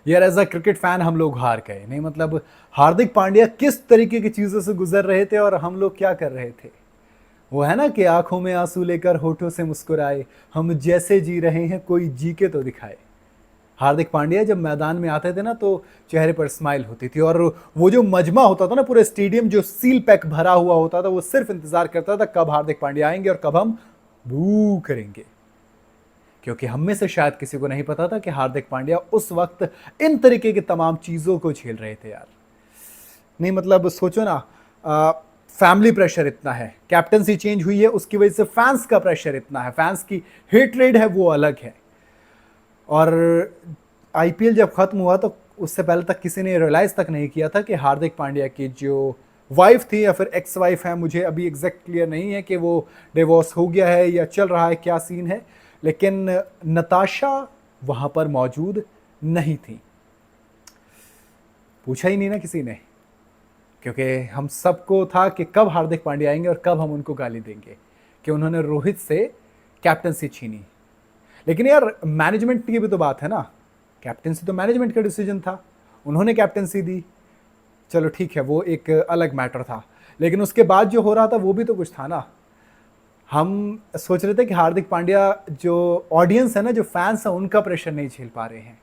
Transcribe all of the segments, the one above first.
यार as a cricket fan हम लोग हार गए नहीं, मतलब हार्दिक पांड्या किस तरीके की चीज़ों से गुजर रहे थे और हम लोग क्या कर रहे थे। वो है ना कि आंखों में आंसू लेकर होठों से मुस्कुराए, हम जैसे जी रहे हैं कोई जी के तो दिखाए। हार्दिक पांड्या जब मैदान में आते थे ना तो चेहरे पर स्माइल होती थी, और वो जो मजमा होता था ना, पूरे स्टेडियम जो सील पैक भरा हुआ होता था, वो सिर्फ इंतजार करता था कब हार्दिक पांड्या आएंगे और कब हम बू करेंगे। क्योंकि हम में से शायद किसी को नहीं पता था कि हार्दिक पांड्या उस वक्त इन तरीके की तमाम चीजों को झेल रहे थे यार। नहीं मतलब सोचो ना, फैमिली प्रेशर इतना है, कैप्टनसी चेंज हुई है उसकी वजह से फैंस का प्रेशर इतना है, फैंस की हेटरेड है वो अलग है। और आईपीएल जब खत्म हुआ तो उससे पहले तक किसी ने रियलाइज तक नहीं किया था कि हार्दिक पांड्या की जो वाइफ थी या फिर एक्स वाइफ है, मुझे अभी एग्जैक्ट क्लियर नहीं है कि वो डिवोर्स हो गया है या चल रहा है, क्या सीन है, लेकिन नताशा वहां पर मौजूद नहीं थी। पूछा ही नहीं ना किसी ने, क्योंकि हम सबको था कि कब हार्दिक पांड्या आएंगे और कब हम उनको गाली देंगे कि उन्होंने रोहित से कैप्टनसी छीनी। लेकिन यार मैनेजमेंट की भी तो बात है ना, कैप्टनसी तो मैनेजमेंट का डिसीजन था, उन्होंने कैप्टनसी दी, चलो ठीक है वो एक अलग मैटर था, लेकिन उसके बाद जो हो रहा था वो भी तो कुछ था ना। हम सोच रहे थे कि हार्दिक पांड्या जो ऑडियंस है ना, जो फैंस है, उनका प्रेशर नहीं झेल पा रहे हैं,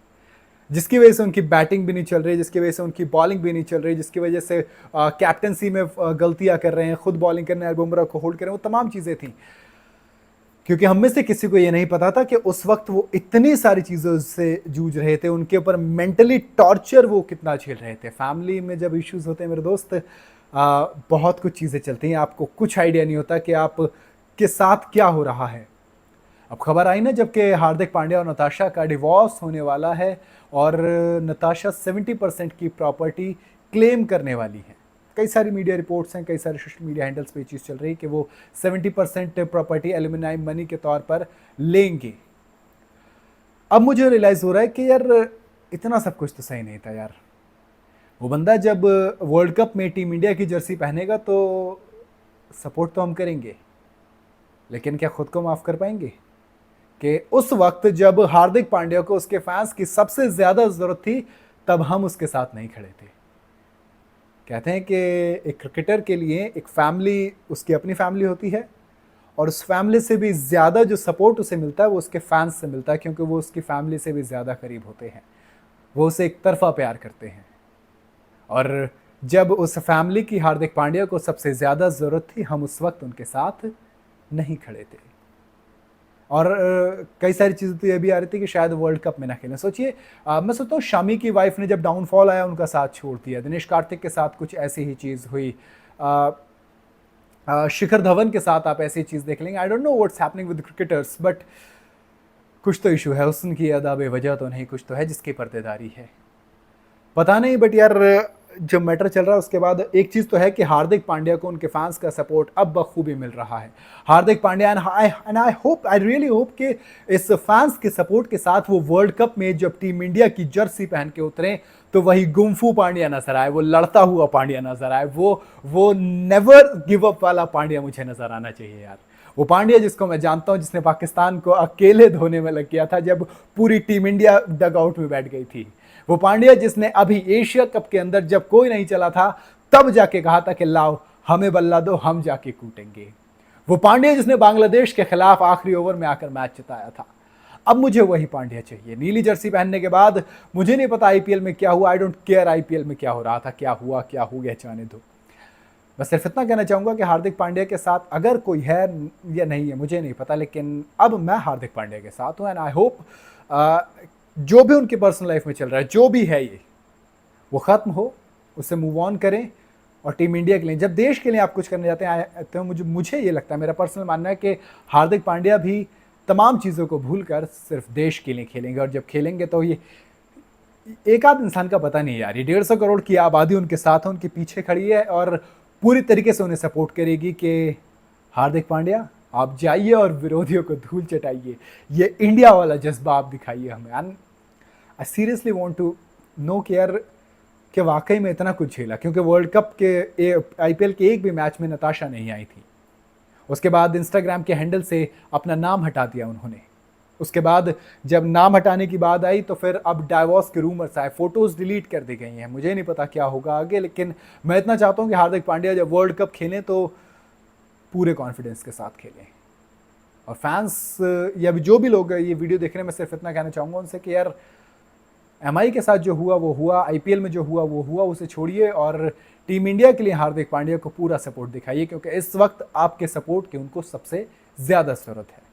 जिसकी वजह से उनकी बैटिंग भी नहीं चल रही, जिसकी वजह से उनकी बॉलिंग भी नहीं चल रही, जिसकी वजह से कैप्टनसी में गलतियां कर रहे हैं, खुद बॉलिंग करने बुमराह को होल्ड कर रहे हैं, वो तमाम चीज़ें थी। क्योंकि हम में से किसी को ये नहीं पता था कि उस वक्त वो इतनी सारी चीज़ों से जूझ रहे थे, उनके ऊपर मेंटली टॉर्चर वो कितना झेल रहे थे। फैमिली में जब इश्यूज होते हैं मेरे दोस्त, बहुत कुछ चीज़ें चलती हैं, आपको कुछ आइडिया नहीं होता कि आप के साथ क्या हो रहा है। अब खबर आई ना जबकि हार्दिक पांड्या और नताशा का डिवोर्स होने वाला है, और नताशा 70% की प्रॉपर्टी क्लेम करने वाली है। कई सारी मीडिया रिपोर्ट्स हैं, कई सारे सोशल मीडिया हैंडल्स पे ये चीज़ चल रही है कि वो 70% प्रॉपर्टी एल्यूमिनाई मनी के तौर पर लेंगे। अब मुझे रियलाइज़ हो रहा है कि यार इतना सब कुछ तो सही नहीं था यार। वो बंदा जब वर्ल्ड कप में टीम इंडिया की जर्सी पहनेगा तो सपोर्ट तो हम करेंगे, लेकिन क्या खुद को माफ़ कर पाएंगे कि उस वक्त जब हार्दिक पांड्या को उसके फैंस की सबसे ज़्यादा ज़रूरत थी तब हम उसके साथ नहीं खड़े थे। कहते हैं कि एक क्रिकेटर के लिए एक फैमिली, उसकी अपनी फैमिली होती है, और उस फैमिली से भी ज़्यादा जो सपोर्ट उसे मिलता है वो उसके फैंस से मिलता है, क्योंकि वो उसकी फैमिली से भी ज़्यादा करीब होते हैं, वो उसे एक तरफा प्यार करते हैं। और जब उस फैमिली की हार्दिक पांड्या को सबसे ज़्यादा ज़रूरत थी, हम उस वक्त उनके साथ नहीं खड़े थे। और कई सारी चीज़ें तो ये भी आ रही थी कि शायद वर्ल्ड कप में ना खेलें। सोचिए, मैं सोचता हूँ शामी की वाइफ ने जब डाउनफॉल आया उनका साथ छोड़ दिया, दिनेश कार्तिक के साथ कुछ ऐसी ही चीज़ हुई, शिखर धवन के साथ आप ऐसी चीज़ देख लेंगे। I don't know what's happening with cricketers, but कुछ तो इशू है, हुस्न की अदा बेवजह तो नहीं, कुछ तो है जिसकी पर्देदारी है, पता नहीं। बट यार जो मैटर चल रहा है उसके बाद एक चीज़ तो है कि हार्दिक पांड्या को उनके फैंस का सपोर्ट अब बखूबी मिल रहा है। Hardik Pandya and I really hope कि इस फैंस के सपोर्ट के साथ वो वर्ल्ड कप में जब टीम इंडिया की जर्सी पहन के उतरे तो वही गुम्फू पांड्या नजर आए, वो लड़ता हुआ पांड्या नजर आए, वो नेवर गिव अप वाला पांड्या मुझे नजर आना चाहिए यार। वो पांड्या जिसको मैं जानता हूं, जिसने पाकिस्तान को अकेले धोने में लग गया था जब पूरी टीम इंडिया डग आउट में बैठ गई थी। वो पांड्या जिसने अभी एशिया कप के अंदर जब कोई नहीं चला था तब जाके कहा था कि लाओ हमें बल्ला दो, हम जाके कूटेंगे। वो पांड्या जिसने बांग्लादेश के खिलाफ आखिरी ओवर में आकर मैच जिताया था। अब मुझे वही पांड्या चाहिए। नीली जर्सी पहनने के बाद मुझे नहीं पता आईपीएल में क्या हुआ, आई डोंट केयर आईपीएल में क्या हो रहा था, क्या हुआ क्या हो गया, जाने दो। बस सिर्फ इतना कहना चाहूंगा कि हार्दिक पांड्या के साथ अगर कोई है या नहीं है मुझे नहीं पता, लेकिन अब मैं हार्दिक पांड्या के साथ हूं, एंड आई होप जो भी उनकी पर्सनल लाइफ में चल रहा है, जो भी है ये, वो ख़त्म हो, उससे मूव ऑन करें। और टीम इंडिया के लिए, जब देश के लिए आप कुछ करने जाते हैं तो मुझे ये लगता है, मेरा पर्सनल मानना है कि हार्दिक पांड्या भी तमाम चीज़ों को भूल कर सिर्फ देश के लिए खेलेंगे। और जब खेलेंगे तो ये एक आध इंसान का पता नहीं यार, ये 150 करोड़ की आबादी उनके साथ है, उनके पीछे खड़ी है और पूरी तरीके से उन्हें सपोर्ट करेगी कि हार्दिक पांड्या आप जाइए और विरोधियों को धूल चटाइए, ये इंडिया वाला जज्बा आप दिखाइए हमें। And I seriously want to know care कि वाकई में इतना कुछ झेला, क्योंकि वर्ल्ड कप के आईपीएल के एक भी मैच में नताशा नहीं आई थी। उसके बाद इंस्टाग्राम के हैंडल से अपना नाम हटा दिया उन्होंने। उसके बाद जब नाम हटाने की बात आई तो फिर अब डाइवोर्स के रूमर्स आए, फोटोज डिलीट कर दी गई हैं। मुझे नहीं पता क्या होगा आगे, लेकिन मैं इतना चाहता हूं कि हार्दिक पांड्या जब वर्ल्ड कप खेलें तो पूरे कॉन्फिडेंस के साथ खेलें। और फैंस या जो भी लोग ये वीडियो देख रहे हैं, मैं सिर्फ इतना कहना चाहूँगा उनसे कि यार एमआई के साथ जो हुआ वो हुआ, आईपीएल में जो हुआ वो हुआ, उसे छोड़िए और टीम इंडिया के लिए हार्दिक पांड्या को पूरा सपोर्ट दिखाइए, क्योंकि इस वक्त आपके सपोर्ट की उनको सबसे ज़्यादा ज़रूरत है।